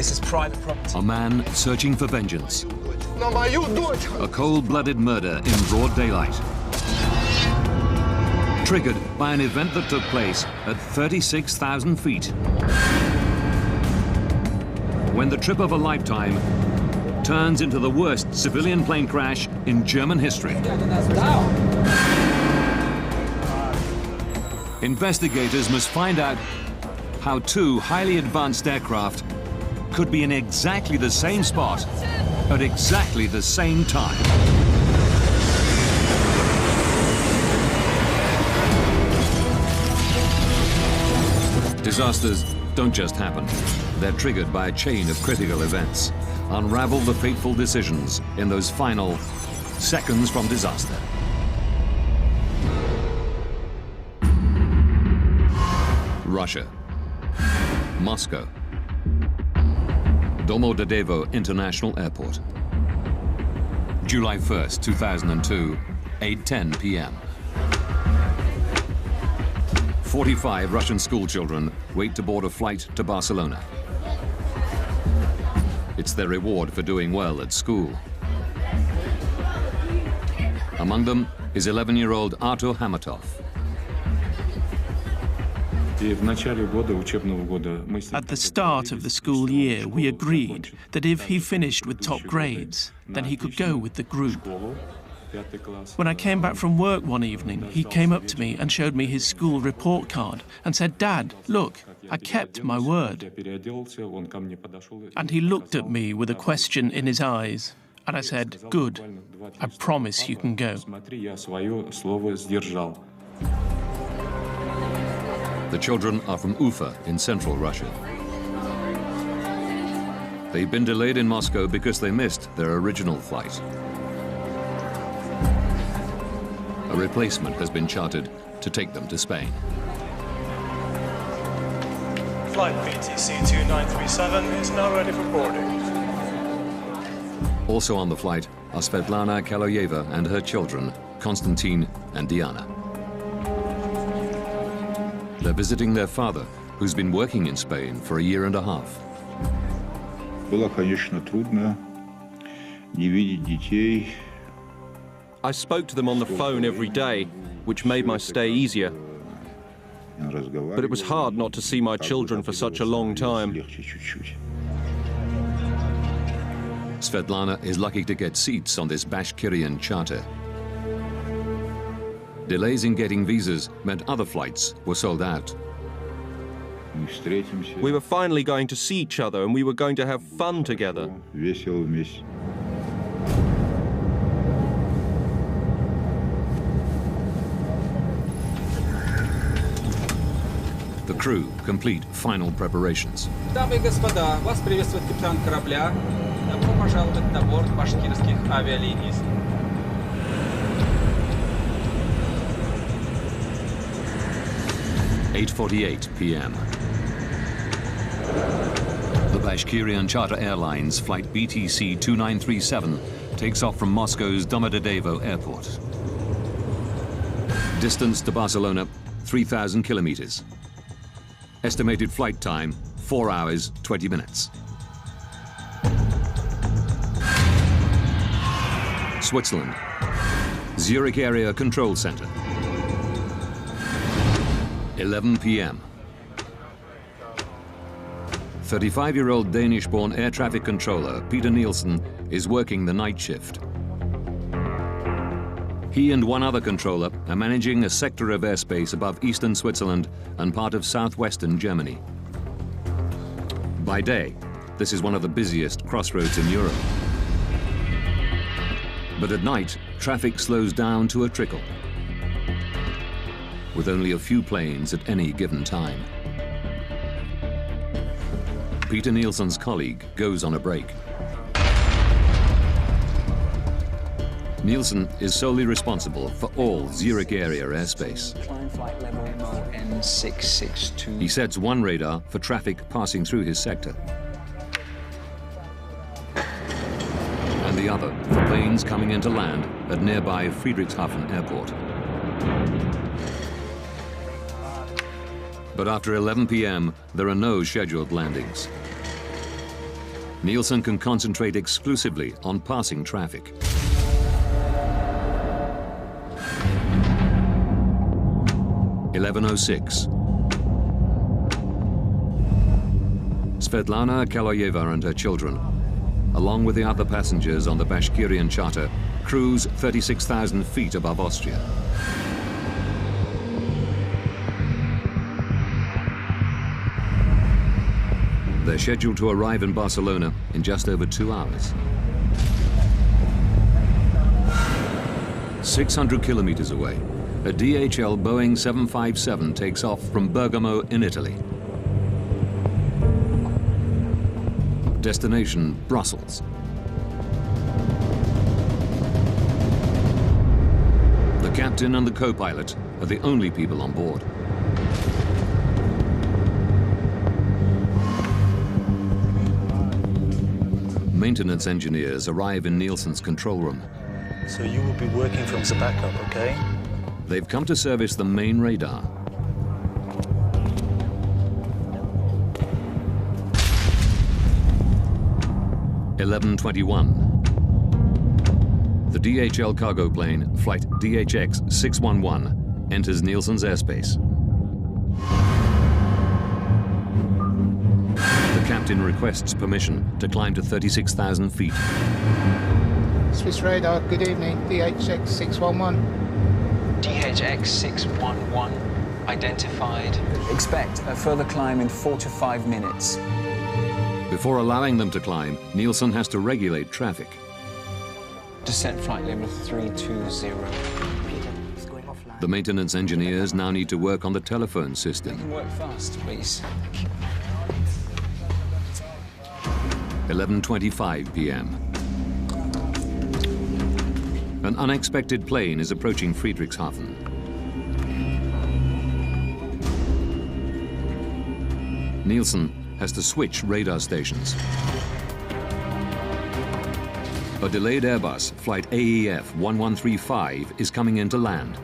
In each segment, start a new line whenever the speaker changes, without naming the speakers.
This is private property.
A man searching for vengeance. A cold-blooded murder in broad daylight. Triggered by an event that took place at 36,000 feet. When the trip of a lifetime turns into the worst civilian plane crash in German history. Investigators must find out how two highly advanced aircraft could be in exactly the same spot at exactly the same time. Disasters don't just happen. They're triggered by a chain of critical events. Unravel the fateful decisions in those final seconds from disaster. Russia. Moscow. Domodedovo International Airport. July 1st, 2002, 8:10 p.m. 45 Russian schoolchildren wait to board a flight to Barcelona. It's their reward for doing well at school. Among them is 11-year-old Artur Hamatov.
At the start of the school year, we agreed that if he finished with top grades, then he could go with the group. When I came back from work one evening, he came up to me and showed me his school report card and said, "Dad, look, I kept my word." And he looked at me with a question in his eyes, and I said, "Good, I promise you can go."
The children are from Ufa in central Russia. They've been delayed in Moscow because they missed their original flight. A replacement has been chartered to take them to Spain.
Flight BTC 2937 is now ready for boarding.
Also on the flight are Svetlana Kaloyeva and her children, Konstantin and Diana. They're visiting their father, who's been working in Spain for a year and a half.
I spoke to them on the phone every day, which made my stay easier. But it was hard not to see my children for such a long time.
Svetlana is lucky to get seats on this Bashkirian charter. Delays in getting visas meant other flights were sold out.
We were finally going to see each other and we were going to have fun together.
The crew complete final preparations.
Дамы и господа, вас приветствует капитан корабля. Добро пожаловать на борт башкирских авиалиний.
8:48 p.m. The Bashkirian Charter Airlines flight BTC 2937 takes off from Moscow's Domodedovo Airport. Distance to Barcelona, 3,000 kilometers. Estimated flight time, 4 hours, 20 minutes. Switzerland. Zurich Area Control Center. 11 p.m. 35-year-old Danish-born air traffic controller Peter Nielsen is working the night shift. He and one other controller are managing a sector of airspace above eastern Switzerland and part of southwestern Germany. By day, this is one of the busiest crossroads in Europe. But at night, traffic slows down to a trickle, with only a few planes at any given time. Peter Nielsen's colleague goes on a break. Nielsen is solely responsible for all Zurich area airspace. He sets one radar for traffic passing through his sector, and the other for planes coming into land at nearby Friedrichshafen Airport. But after 11 p.m., there are no scheduled landings. Nielsen can concentrate exclusively on passing traffic. (11:06). Svetlana Kaloyeva and her children, along with the other passengers on the Bashkirian charter, cruise 36,000 feet above Austria. They're scheduled to arrive in Barcelona in just over 2 hours. 600 kilometers away, a DHL Boeing 757 takes off from Bergamo in Italy. Destination, Brussels. The captain and the co-pilot are the only people on board. Maintenance engineers arrive in Nielsen's control room.
So you will be working from the backup, okay?
They've come to service the main radar. (11:21). The DHL cargo plane, flight DHX-611, enters Nielsen's airspace. The captain requests permission to climb to 36,000 feet.
Swiss radar, good evening, DHX-611.
DHX-611 identified.
Expect a further climb in 4 to 5 minutes.
Before allowing them to climb, Nielsen has to regulate traffic.
Descent flight level 320.
The maintenance engineers now need to work on the telephone system.
Work fast, please.
11:25 p.m. An unexpected plane is approaching Friedrichshafen. Nielsen has to switch radar stations. A delayed Airbus, flight AEF-1135, is coming in to land.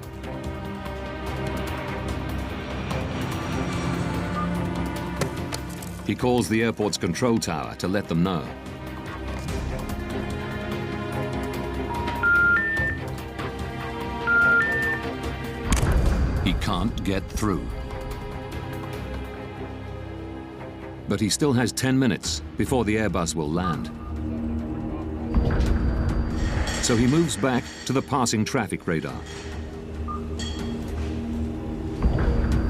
He calls the airport's control tower to let them know. He can't get through. But he still has 10 minutes before the Airbus will land. So he moves back to the passing traffic radar.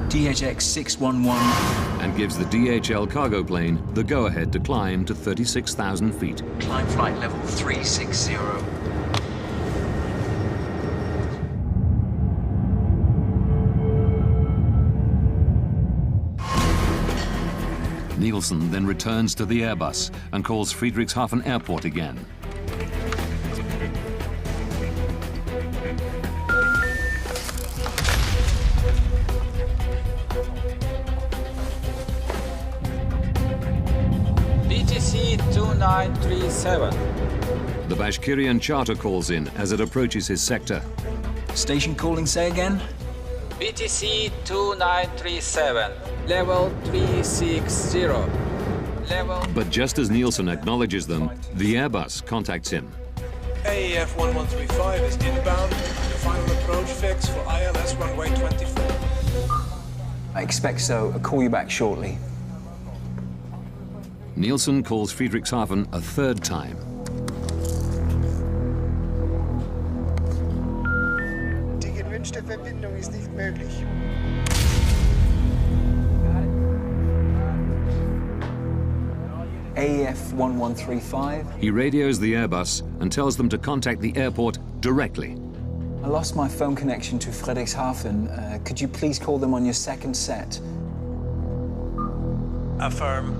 DHX-611.
And gives the DHL cargo plane the go-ahead to climb to 36,000 feet.
Climb flight level 360.
Nielsen then returns to the Airbus and calls Friedrichshafen Airport again.
BTC 2937.
The Bashkirian charter calls in as it approaches his sector.
Station calling, say again?
BTC 2937. Level 360. Level...
But just as Nielsen acknowledges them, the Airbus contacts him.
AEF 1135 is inbound. The final approach fix for ILS runway 24.
I expect so. I'll call you back shortly.
Nielsen calls Friedrichshafen a third time.
Die gewünschte Verbindung ist nicht möglich.
AEF 1135.
He radios the Airbus and tells them to contact the airport directly.
I lost my phone connection to Friedrichshafen. Could you please call them on your second set?
Affirm.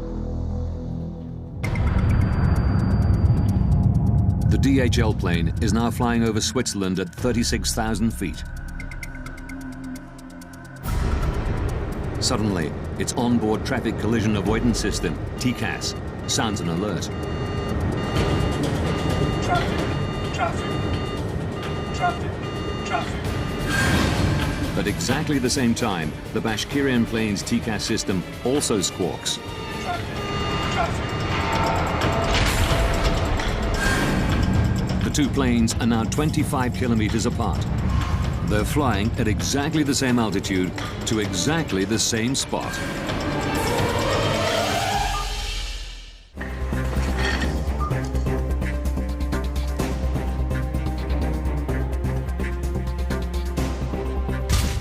The DHL plane is now flying over Switzerland at 36,000 feet. Suddenly, its onboard traffic collision avoidance system, TCAS, sounds an alert.
Traffic. Traffic. Traffic. Traffic.
At exactly the same time, the Bashkirian plane's TCAS system also squawks.
Traffic. Traffic.
two planes are now 25 kilometers apart. They're flying at exactly the same altitude to exactly the same spot.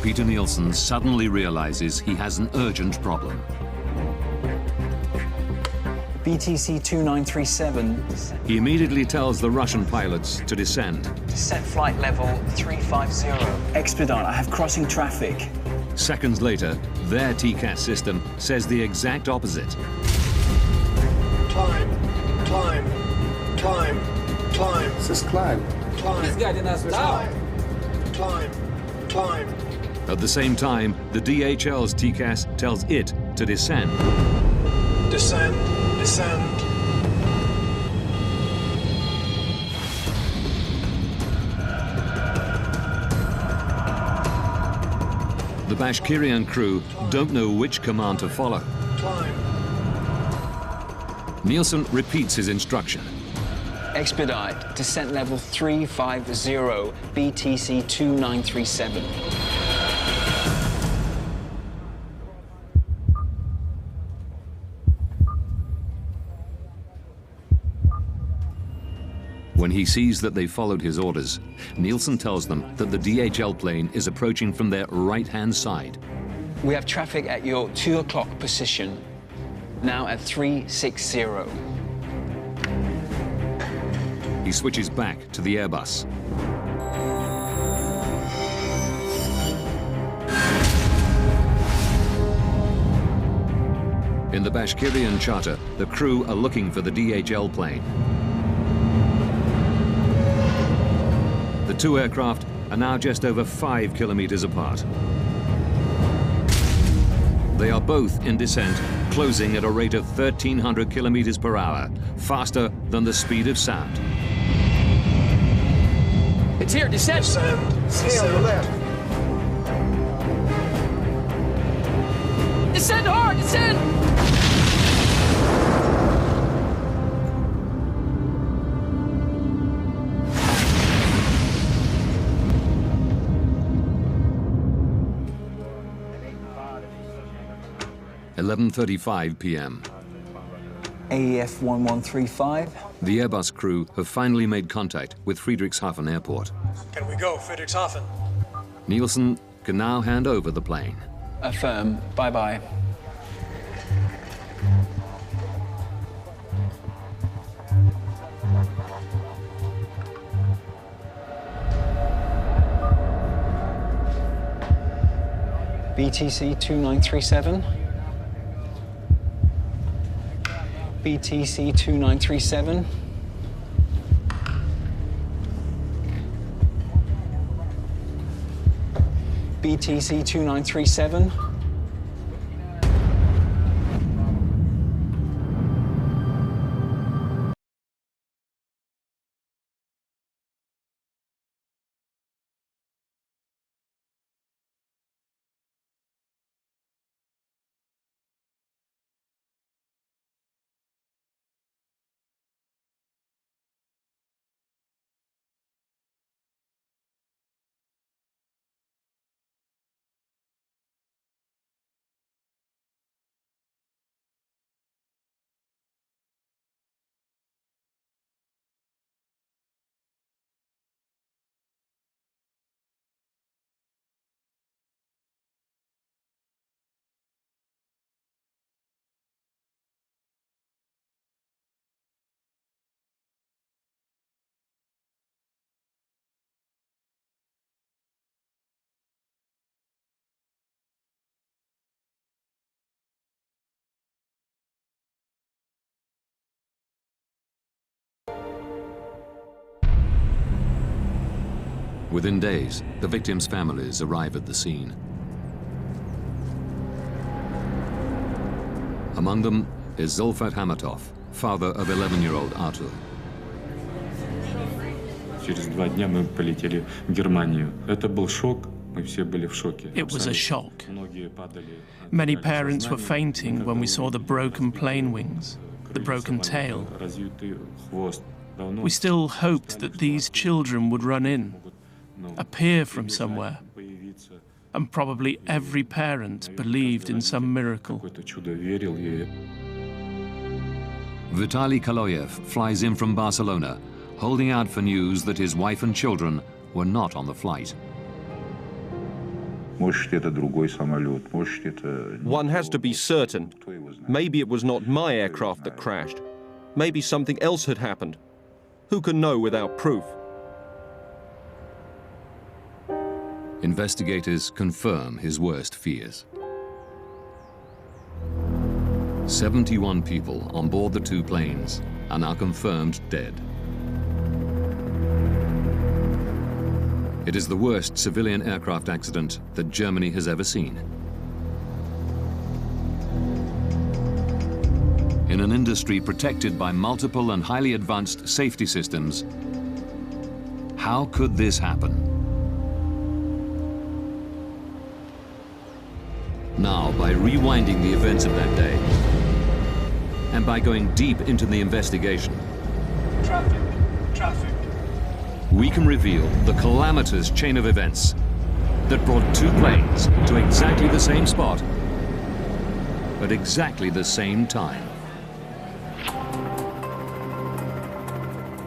Peter Nielsen suddenly realizes he has an urgent problem.
BTC 2937.
He immediately tells the Russian pilots to descend.
Descent flight level 350. Expedite, I have crossing traffic.
Seconds later, their TCAS system says the exact opposite.
Climb, climb, climb, climb.
Es ist climb.
Climb, climb, climb.
At the same time, the DHL's TCAS tells it to descend.
Descend, descend.
The Bashkirian crew don't know which command to follow.
Climb.
Nielsen repeats his instruction.
Expedite, descent level 350, BTC 2937.
When he sees that they followed his orders, Nielsen tells them that the DHL plane is approaching from their right-hand side.
We have traffic at your 2 o'clock position, now at 360.
He switches back to the Airbus. In the Bashkirian charter, the crew are looking for the DHL plane. The two aircraft are now just over 5 kilometers apart. They are both in descent, closing at a rate of 1,300 kilometers per hour, faster than the speed of sound.
It's here, descent!
Descend,
Stay on the left.
Descend hard, descend!
11:35 p.m.
AEF 1135.
The Airbus crew have finally made contact with Friedrichshafen Airport.
Can we go, Friedrichshafen?
Nielsen can now hand over the plane.
Affirm, bye-bye. BTC 2937. BTC 2937. BTC 2937.
Within days, the victims' families arrive at the scene. Among them is Zulfat Hamatov, father of 11-year-old Artur.
Через 2 дня мы полетели в Германию. Это был шок. Мы все были в шоке.
It was a shock. Many parents were fainting when we saw the broken plane wings, the broken tail.
Разбитый хвост.
We still hoped that these children would run in, appear from somewhere. And probably every parent believed in some miracle.
Vitaly Kaloyev flies in from Barcelona, holding out for news that his wife and children were not on the flight.
One has to be certain. Maybe it was not my aircraft that crashed. Maybe something else had happened. Who can know without proof?
Investigators confirm his worst fears. 71 people on board the two planes are now confirmed dead. It is the worst civilian aircraft accident that Germany has ever seen. In an industry protected by multiple and highly advanced safety systems, how could this happen? Now, by rewinding the events of that day, and by going deep into the investigation,
Traffic.
we can reveal the calamitous chain of events that brought two planes to exactly the same spot at exactly the same time.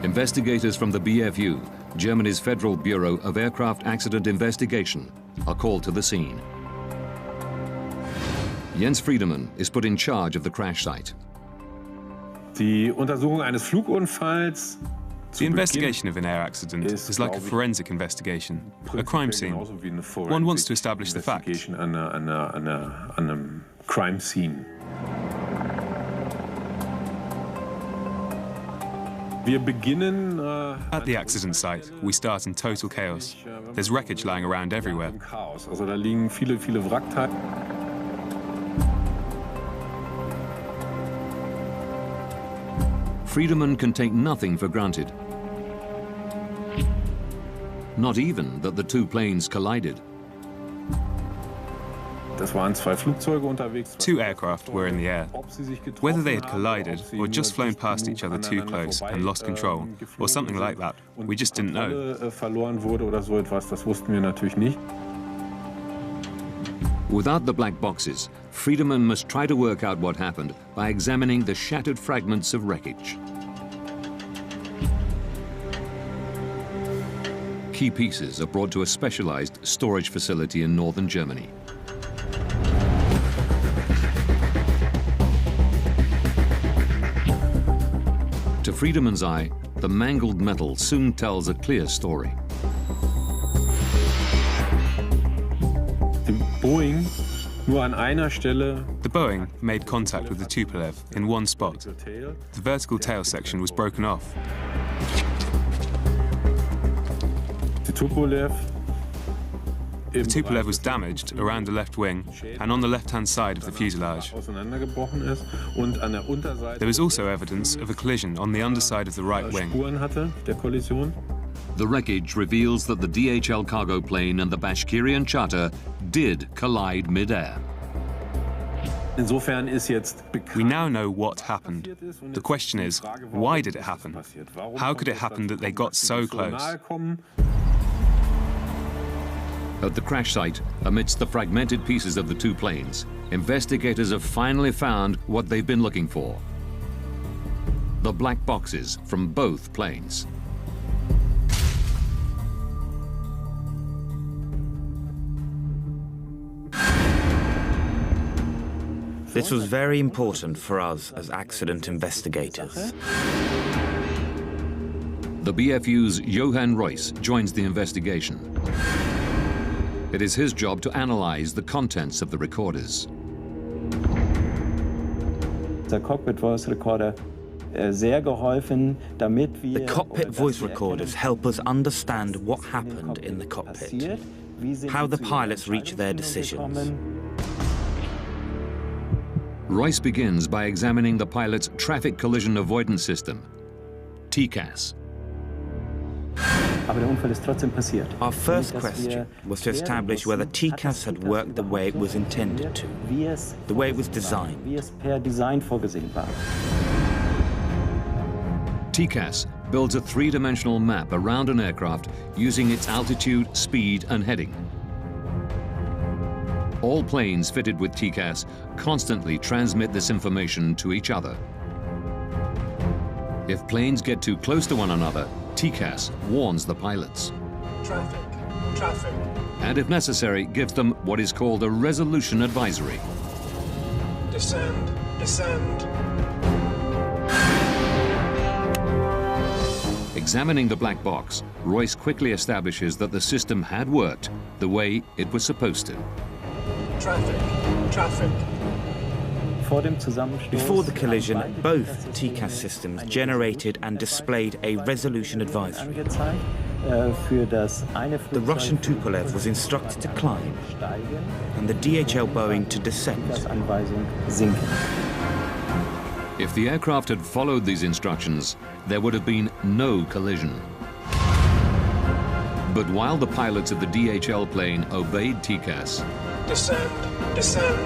Investigators from the BFU, Germany's Federal Bureau of Aircraft Accident Investigation, are called to the scene. Jens Friedemann is put in charge of the crash site.
Die Untersuchung eines Flugunfalls.
The investigation of an air accident is like a forensic investigation, a crime scene. One wants to establish the facts.
An einem crime scene. Wir beginnen
At the accident site, we start in total chaos. There's wreckage lying around everywhere.
Also da liegen viele Wrackteile.
Friedemann can take nothing for granted. Not even that the two planes collided.
Das waren zwei Flugzeuge unterwegs.
Two aircraft were in the air. Whether they had collided or just flown past each other too close and lost control, or something like that, we just didn't know.
Verloren wurde oder so etwas, das wussten wir natürlich nicht.
Without the black boxes, Friedemann must try to work out what happened by examining the shattered fragments of wreckage. Key pieces are brought to a specialized storage facility in northern Germany. To Friedemann's eye, the mangled metal soon tells a clear story.
The
Boeing made contact with the Tupolev in one spot. The vertical tail section was broken off.
The
Tupolev was damaged around the left wing and on the left-hand side of the fuselage. There was also evidence of a collision on the underside of the right wing.
The wreckage reveals that the DHL cargo plane and the Bashkirian charter did collide mid-air.
We now know what happened. The question is, why did it happen? How could it happen that they got so close?
At the crash site, amidst the fragmented pieces of the two planes, investigators have finally found what they've been looking for: the black boxes from both planes.
This was very important for us as accident investigators.
The BFU's Johann Reuss joins the investigation. It is his job to analyze the contents of the recorders.
The cockpit voice recorders help us understand what happened in the cockpit, how the pilots reach their decisions.
Reuss begins by examining the pilot's traffic collision avoidance system, TCAS.
Our first question was to establish whether TCAS had worked the way it was intended to, the way it was designed.
TCAS builds a three-dimensional map around an aircraft using its altitude, speed, and heading. All planes fitted with TCAS constantly transmit this information to each other. If planes get too close to one another, TCAS warns the pilots.
Traffic, traffic.
And if necessary, gives them what is called a resolution advisory.
Descend, descend.
Examining the black box, Royce quickly establishes that the system had worked the way it was supposed to.
Traffic, traffic.
Before the collision, both TCAS systems generated and displayed a resolution advisory. The Russian Tupolev was instructed to climb, and the DHL Boeing to descend.
If the aircraft had followed these instructions, there would have been no collision. But while the pilots of the DHL plane obeyed TCAS,
Descend, descend.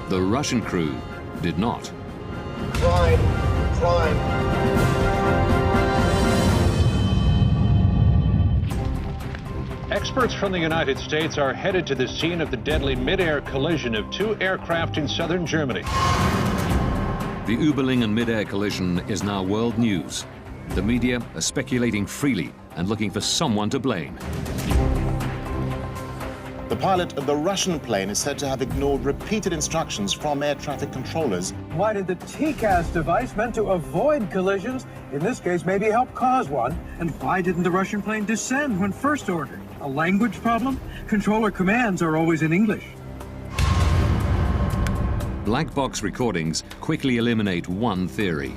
the Russian crew did not.
Climb, climb.
Experts from the United States are headed to the scene of the deadly mid-air collision of two aircraft in southern Germany.
The Überlingen mid-air collision is now world news. The media are speculating freely and looking for someone to blame.
The pilot of the Russian plane is said to have ignored repeated instructions from air traffic controllers.
Why did the TCAS device meant to avoid collisions, in this case maybe help cause one? And why didn't the Russian plane descend when first ordered? A language problem? Controller commands are always in English.
Black box recordings quickly eliminate one theory.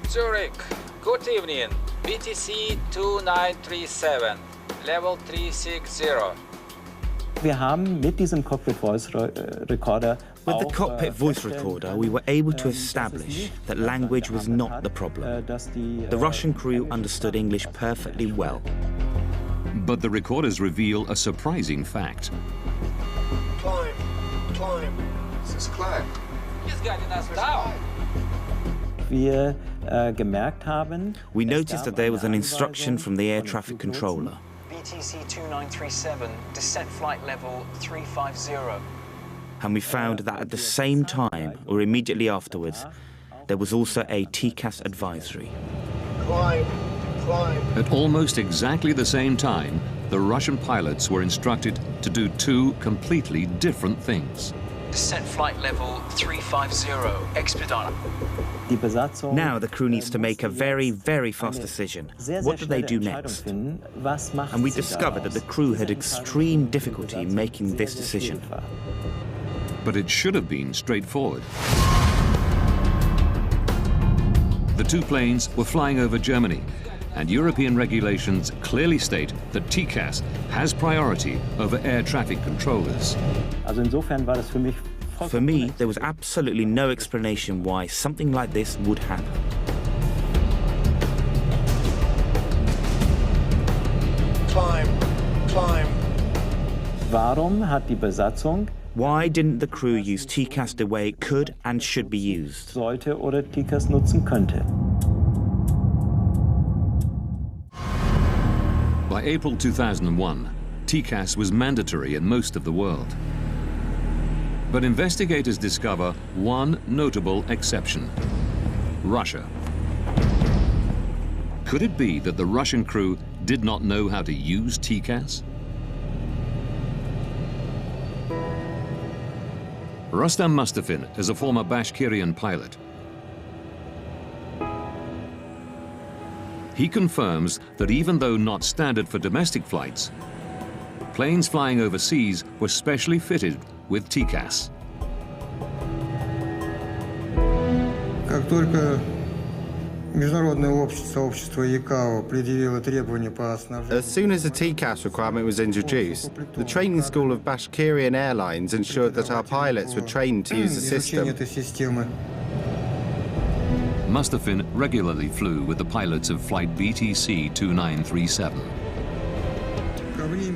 Zurich, good evening. BTC 2937, level 360.
With the cockpit voice recorder, we were able to establish that language was not the problem. The Russian crew understood English perfectly well.
But the recorders reveal a surprising fact.
Climb, climb.
This is climb.
He's guiding us down.
We noticed that there was an instruction from the air traffic controller.
BTC 2937, descent flight level 350.
And we found that at the same time, or immediately afterwards, there was also a TCAS advisory.
Climb, climb.
At almost exactly the same time, the Russian pilots were instructed to do two completely different things.
Descent flight level 350, expedite.
Now the crew needs to make a very, very fast decision. What do they do next? And we discovered that the crew had extreme difficulty making this decision.
But it should have been straightforward. The two planes were flying over Germany, and European regulations clearly state that TCAS has priority over air traffic controllers.
For me, there was absolutely no explanation why something like this would happen.
Climb, climb.
Why didn't the crew use TCAS the way it could and should be used?
By April 2001, TCAS was mandatory in most of the world. But investigators discover one notable exception: Russia. Could it be that the Russian crew did not know how to use TCAS? Rustam Mustafin is a former Bashkirian pilot. He confirms that even though not standard for domestic flights, planes flying overseas were specially fitted with TCAS.
As soon as the TCAS requirement was introduced, the training school of Bashkirian Airlines ensured that our pilots were trained to use the system.
Mustafin regularly flew with the pilots of flight BTC 2937.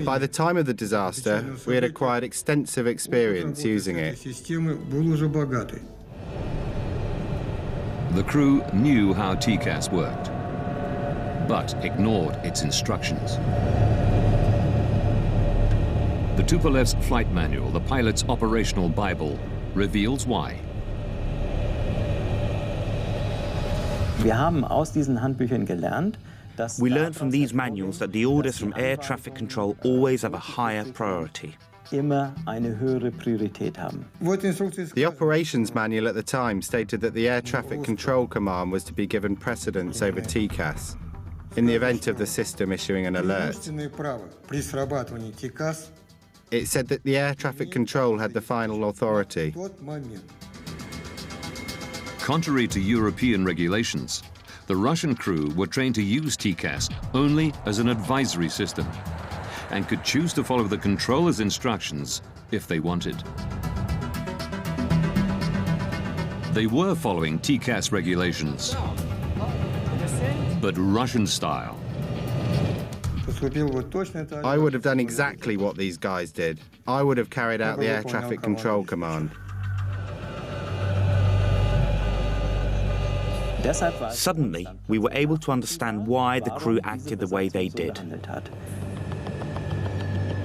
By the time of the disaster, we had acquired extensive experience using it.
The crew knew how TCAS worked, but ignored its instructions. The Tupolev's flight manual, the pilot's operational Bible, reveals why.
We learned from these manuals that the orders from air traffic control always have a higher priority.
The operations manual at the time stated that the Air Traffic Control Command was to be given precedence over TCAS in the event of the system issuing an alert. It said that the air traffic control had the final authority.
Contrary to European regulations, the Russian crew were trained to use TCAS only as an advisory system and could choose to follow the controller's instructions if they wanted. They were following TCAS regulations, but Russian style.
I would have done exactly what these guys did. I would have carried out the air traffic control command.
Suddenly, we were able to understand why the crew acted the way they did.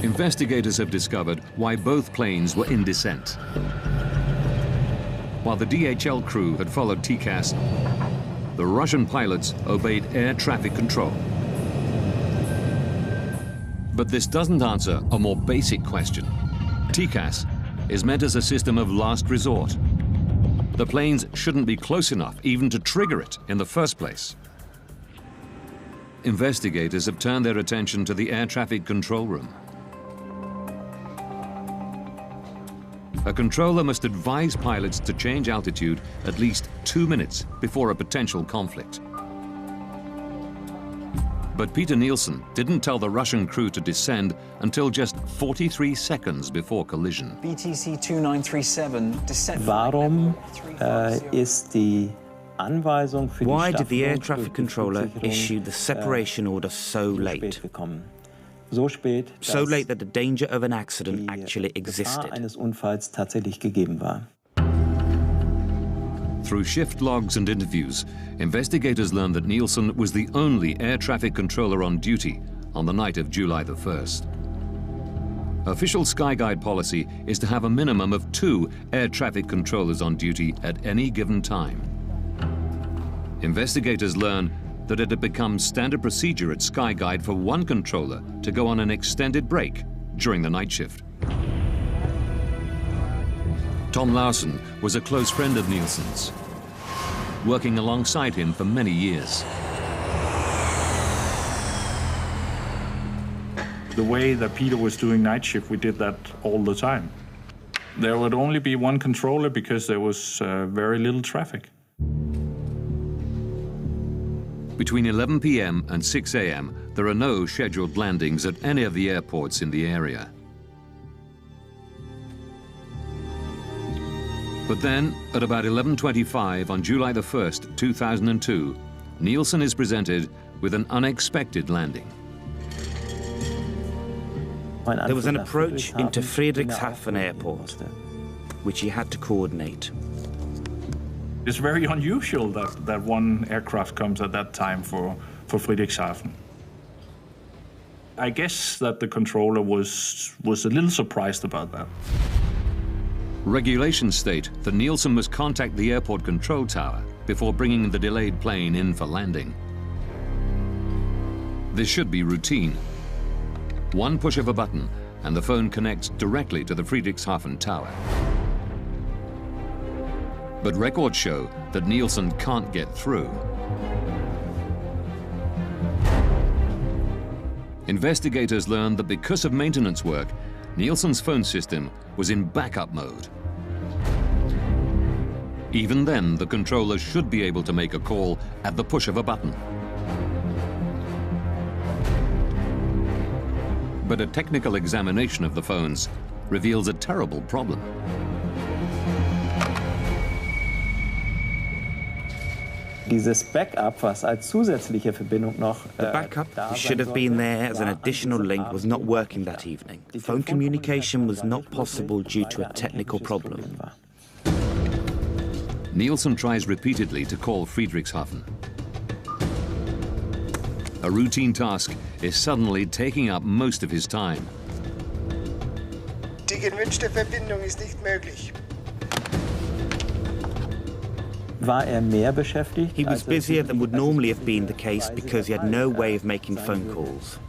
Investigators have discovered why both planes were in descent. While the DHL crew had followed TCAS, the Russian pilots obeyed air traffic control. But this doesn't answer a more basic question. TCAS is meant as a system of last resort. The planes shouldn't be close enough even to trigger it in the first place. Investigators have turned their attention to the air traffic control room. A controller must advise pilots to change altitude at least 2 minutes before a potential conflict. But Peter Nielsen didn't tell the Russian crew to descend until just 43 seconds before collision.
BTC 2937, descent.
Why did the air traffic controller issue the separation order so late? So late that the danger of an accident actually existed.
Through shift logs and interviews, investigators learned that Nielsen was the only air traffic controller on duty on the night of July the 1st. Official Skyguide policy is to have a minimum of 2 air traffic controllers on duty at any given time. Investigators learn that it had become standard procedure at Skyguide for one controller to go on an extended break during the night shift. Tom Larsen was a close friend of Nielsen's, working alongside him for many years.
The way that Peter was doing night shift, we did that all the time. There would only be one controller because there was very little traffic.
Between 11 p.m. and 6 a.m., there are no scheduled landings at any of the airports in the area. But then, at about 11:25 on July the 1st, 2002, Nielsen is presented with an unexpected landing.
There was an approach into Friedrichshafen Airport, which he had to coordinate.
It's very unusual that one aircraft comes at that time for Friedrichshafen. I guess that the controller was a little surprised about that.
Regulations state that Nielsen must contact the airport control tower before bringing the delayed plane in for landing. This should be routine. One push of a button and the phone connects directly to the Friedrichshafen tower. But records show that Nielsen can't get through. Investigators learned that because of maintenance work, Nielsen's phone system was in backup mode. Even then, the controller should be able to make a call at the push of a button. But a technical examination of the phones reveals a terrible problem.
The backup, which should have been there as an additional link, was not working that evening. Phone communication was not possible due to a technical problem.
Nielsen tries repeatedly to call Friedrichshafen. A routine task is suddenly taking up most of his time.
Die gewünschte Verbindung ist nicht möglich.
He was busier than would normally have been the case because he had no way of making phone calls.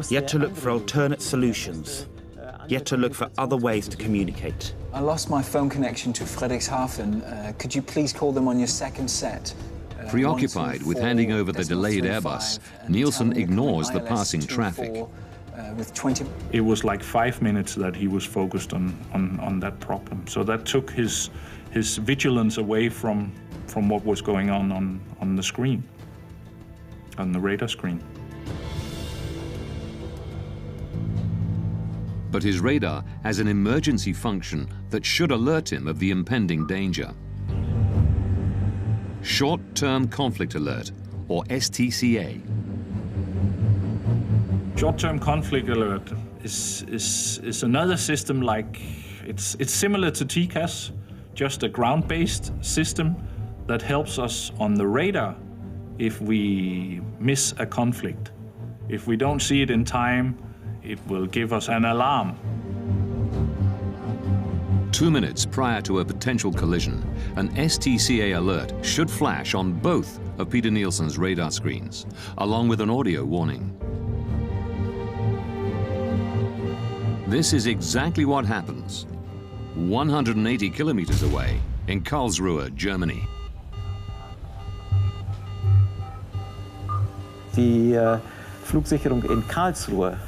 He had to look for alternate solutions. He had to look for other ways to communicate.
I lost my phone connection to Friedrichshafen. Could you please call them on your second set?
Preoccupied with handing over the delayed Airbus, Nielsen ignores the passing traffic.
It was like 5 minutes that he was focused on that problem. So that took his vigilance away from what was going on the screen, on the radar screen.
But his radar has an emergency function that should alert him of the impending danger. Short-term conflict alert, or STCA.
Short-term conflict alert is another system like, it's similar to TCAS, just a ground-based system that helps us on the radar if we miss a conflict. If we don't see it in time, it will give us an alarm.
2 minutes prior to a potential collision, an STCA alert should flash on both of Peter Nielsen's radar screens, along with an audio warning. This is exactly what happens 180 kilometers away in Karlsruhe, Germany.
Flugsicherung in Karlsruhe.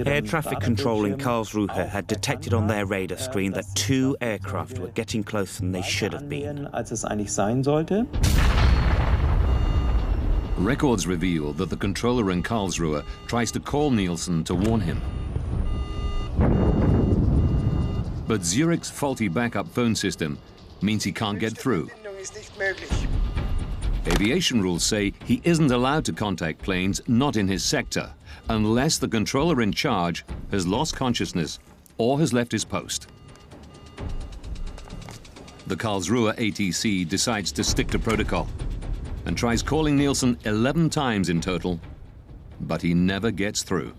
Air traffic control in Karlsruhe had detected on their radar screen that 2 aircraft were getting closer than they should have been.
Records reveal that the controller in Karlsruhe tries to call Nielsen to warn him. But Zurich's faulty backup phone system means he can't get through. Aviation rules say he isn't allowed to contact planes not in his sector unless the controller in charge has lost consciousness or has left his post. The Karlsruhe ATC decides to stick to protocol and tries calling Nielsen 11 times in total, but he never gets through.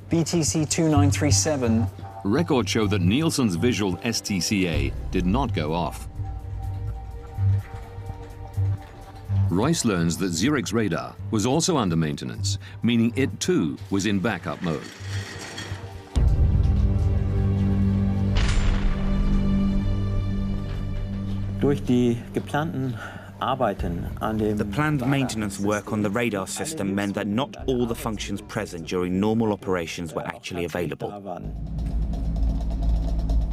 BTC 2937.
Records show that Nielsen's visual STCA did not go off. Royce learns that Zurich's radar was also under maintenance, meaning it too was in backup mode.
The planned maintenance work on the radar system meant that not all the functions present during normal operations were actually available.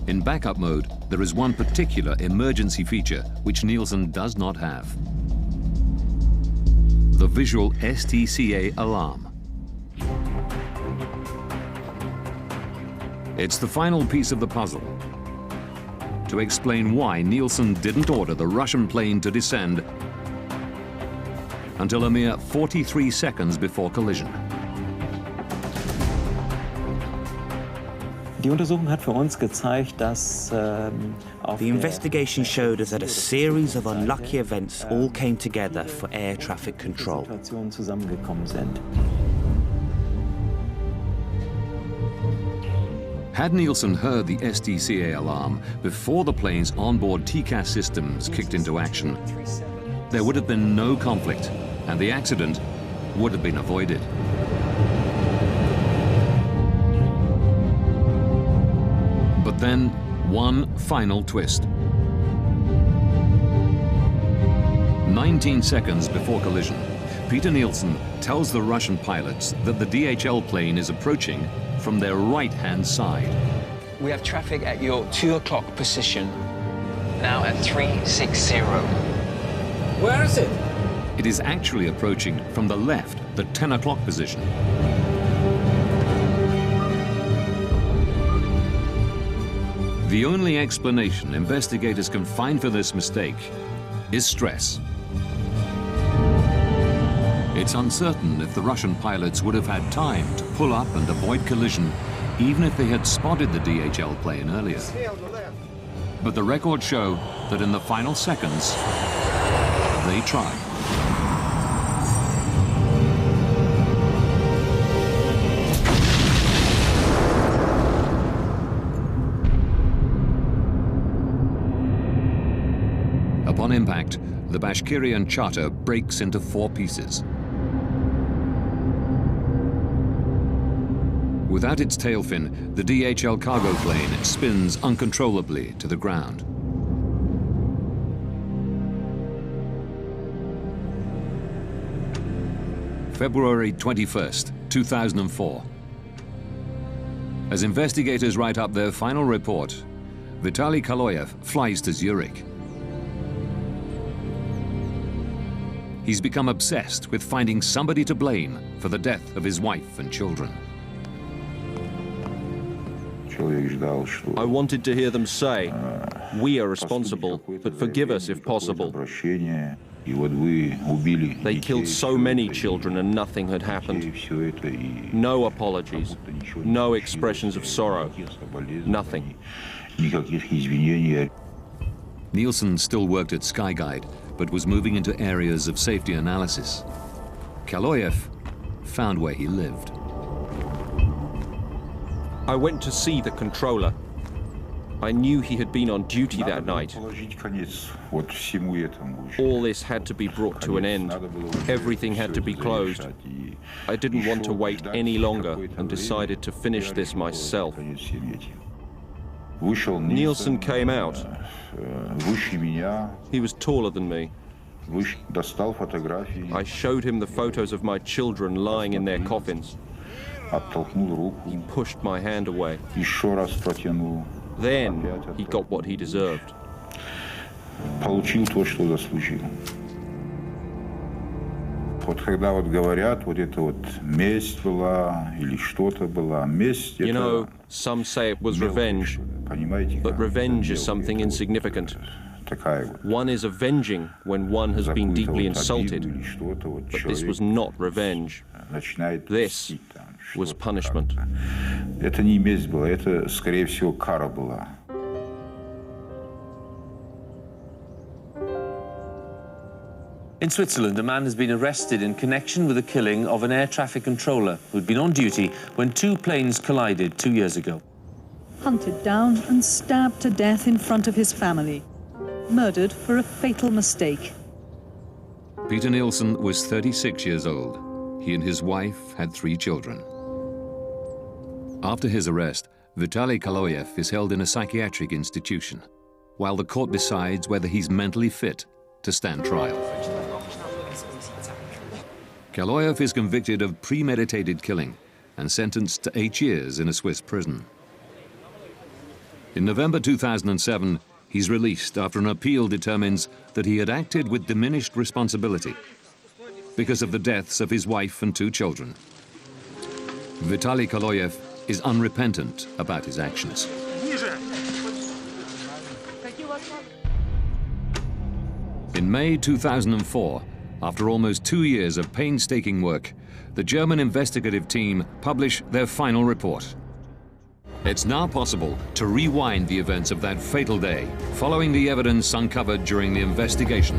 In backup mode, there is one particular emergency feature which Nielsen does not have. The visual STCA alarm. It's the final piece of the puzzle to explain why Nielsen didn't order the Russian plane to descend until a mere 43 seconds before collision.
The investigation showed us that a series of unlucky events all came together for air traffic control.
Had Nielsen heard the STCA alarm before the plane's onboard TCAS systems kicked into action, there would have been no conflict and the accident would have been avoided. But then, one final twist. 19 seconds before collision, Peter Nielsen tells the Russian pilots that the DHL plane is approaching from their right-hand side.
We have traffic at your 2 o'clock position, now at 360.
Where is it?
It is actually approaching from the left, the 10 o'clock position. The only explanation investigators can find for this mistake is stress. It's uncertain if the Russian pilots would have had time to pull up and avoid collision, even if they had spotted the DHL plane earlier. But the records show that in the final seconds, they tried. Upon impact, the Bashkirian charter breaks into 4 pieces. Without its tail fin, the DHL cargo plane spins uncontrollably to the ground. February 21st, 2004. As investigators write up their final report, Vitaly Kaloyev flies to Zurich. He's become obsessed with finding somebody to blame for the death of his wife and children.
I wanted to hear them say, "We are responsible, but forgive us if possible." They killed so many children and nothing had happened. No apologies, no expressions of sorrow, nothing.
Nielsen still worked at Skyguide, but was moving into areas of safety analysis. Kaloyev found where he lived.
I went to see the controller. I knew he had been on duty that night. All this had to be brought to an end. Everything had to be closed. I didn't want to wait any longer and decided to finish this myself. Nielsen came out. He was taller than me. I showed him the photos of my children lying in their coffins. He pushed my hand away. Then he got what he deserved. You know, some say it was revenge, but revenge is something insignificant. One is avenging when one has been deeply insulted, but this was not revenge. This was punishment.
In Switzerland, a man has been arrested in connection with the killing of an air traffic controller who'd been on duty when 2 planes collided 2 years ago.
Hunted down and stabbed to death in front of his family. Murdered for a fatal mistake.
Peter Nielsen was 36 years old. He and his wife had 3 children. After his arrest, Vitaly Kaloyev is held in a psychiatric institution, while the court decides whether he's mentally fit to stand trial. Kaloyev is convicted of premeditated killing and sentenced to 8 years in a Swiss prison. In November 2007, he's released after an appeal determines that he had acted with diminished responsibility because of the deaths of his wife and 2 children. Vitaly Kaloyev is unrepentant about his actions. In May 2004, after almost 2 years of painstaking work, the German investigative team publish their final report. It's now possible to rewind the events of that fatal day, following the evidence uncovered during the investigation.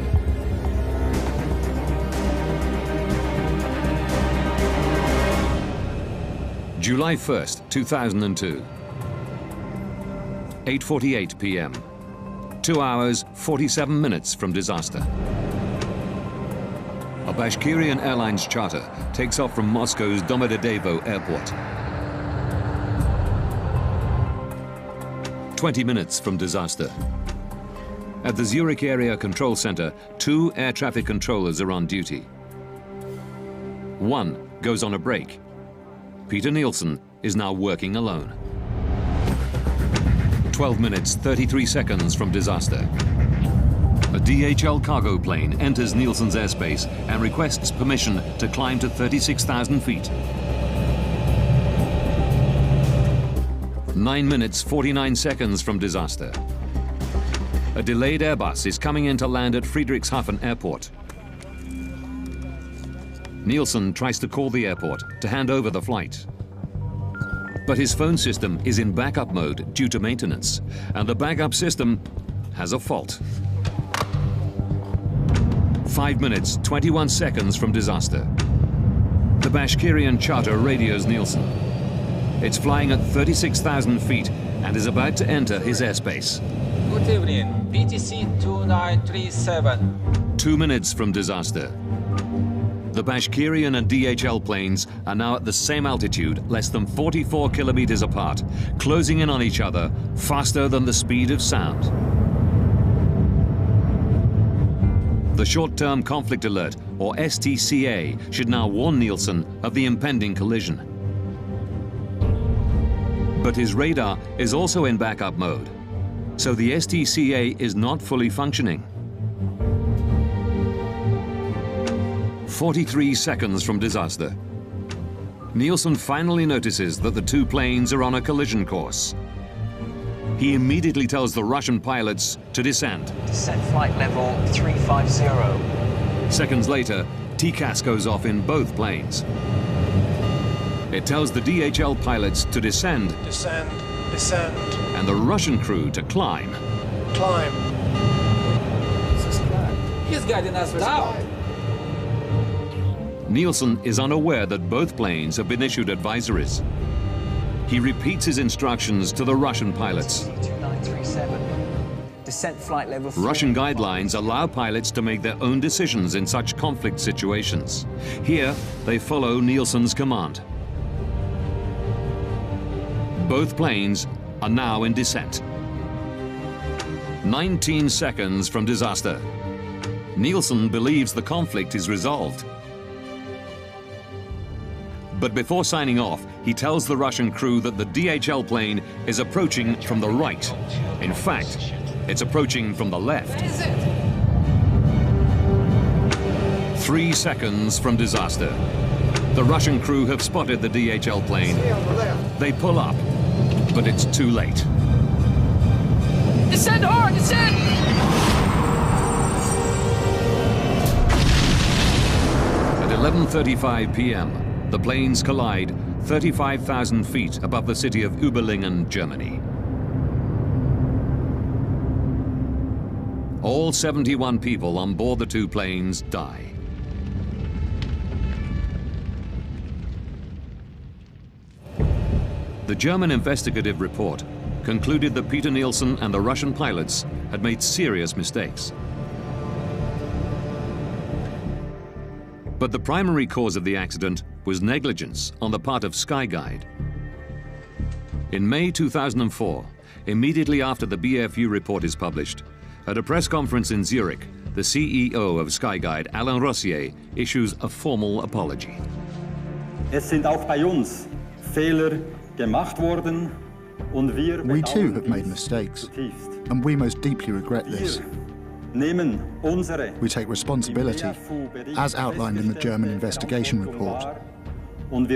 July 1st, 2002. 8:48 p.m. 2 hours, 47 minutes from disaster. A Bashkirian Airlines charter takes off from Moscow's Domodedovo airport. 20 minutes from disaster. At the Zurich Area Control Center, 2 air traffic controllers are on duty. One goes on a break. Peter Nielsen is now working alone. 12 minutes, 33 seconds from disaster. A DHL cargo plane enters Nielsen's airspace and requests permission to climb to 36,000 feet. 9 minutes, 49 seconds from disaster. A delayed Airbus is coming in to land at Friedrichshafen Airport. Nielsen tries to call the airport to hand over the flight. But his phone system is in backup mode due to maintenance, and the backup system has a fault. 5 minutes, 21 seconds from disaster. The Bashkirian charter radios Nielsen. It's flying at 36,000 feet and is about to enter his airspace.
Good evening, BTC 2937.
2 minutes from disaster. The Bashkirian and DHL planes are now at the same altitude, less than 44 kilometers apart, closing in on each other faster than the speed of sound. The Short-Term Conflict Alert, or STCA, should now warn Nielsen of the impending collision. But his radar is also in backup mode, so the STCA is not fully functioning. 43 seconds from disaster. Nielsen finally notices that the two planes are on a collision course. He immediately tells the Russian pilots to descend.
Descent flight level 350.
Seconds later, TCAS goes off in both planes. It tells the DHL pilots to descend.
Descend, descend.
And the Russian crew to climb.
Climb.
He's guiding us down.
Nielsen is unaware that both planes have been issued advisories. He repeats his instructions to the Russian pilots.
2937. Descent flight level 3.
Russian guidelines allow pilots to make their own decisions in such conflict situations. Here, they follow Nielsen's command. Both planes are now in descent. 19 seconds from disaster. Nielsen believes the conflict is resolved. But before signing off, he tells the Russian crew that the DHL plane is approaching from the right. In fact, it's approaching from the left. 3 seconds from disaster. The Russian crew have spotted the DHL plane. They pull up, but it's too late.
Descend hard, descend!
At 11:35 p.m., the planes collide 35,000 feet above the city of Überlingen, Germany. All 71 people on board the two planes die. The German investigative report concluded that Peter Nielsen and the Russian pilots had made serious mistakes. But the primary cause of the accident was negligence on the part of Skyguide. In May 2004, immediately after the BFU report is published, at a press conference in Zurich, the CEO of Skyguide, Alain Rossier, issues a formal apology.
Es sind auch bei uns Fehler gemacht worden und wir
We too have made mistakes, and we most deeply regret this. We take responsibility, as outlined in the German investigation report. And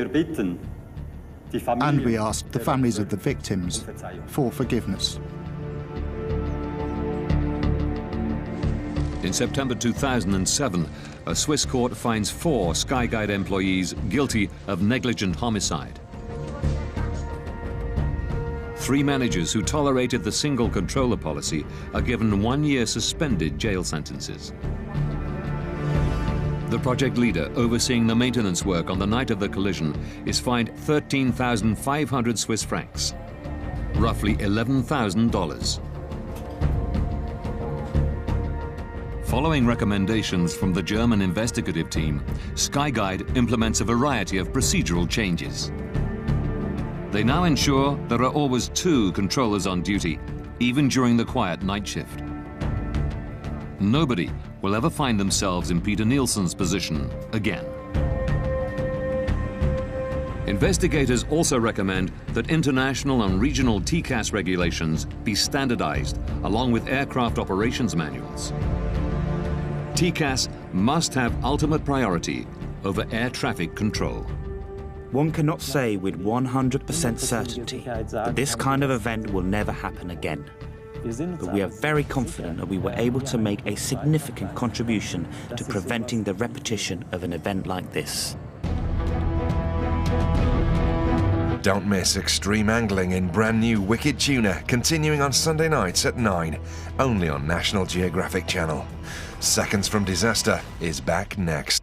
we ask the families of the victims for forgiveness.
In September 2007, a Swiss court finds 4 Skyguide employees guilty of negligent homicide. 3 managers who tolerated the single controller policy are given 1-year suspended jail sentences. The project leader overseeing the maintenance work on the night of the collision is fined 13,500 Swiss francs, roughly $11,000. Following recommendations from the German investigative team, Skyguide implements a variety of procedural changes. They now ensure there are always 2 controllers on duty, even during the quiet night shift. Nobody will ever find themselves in Peter Nielsen's position again. Investigators also recommend that international and regional TCAS regulations be standardized, along with aircraft operations manuals. TCAS must have ultimate priority over air traffic control.
One cannot say with 100% certainty that this kind of event will never happen again. But we are very confident that we were able to make a significant contribution to preventing the repetition of an event like this.
Don't miss extreme angling in brand new Wicked Tuna, continuing on Sunday nights at 9, only on National Geographic Channel. Seconds from Disaster is back next.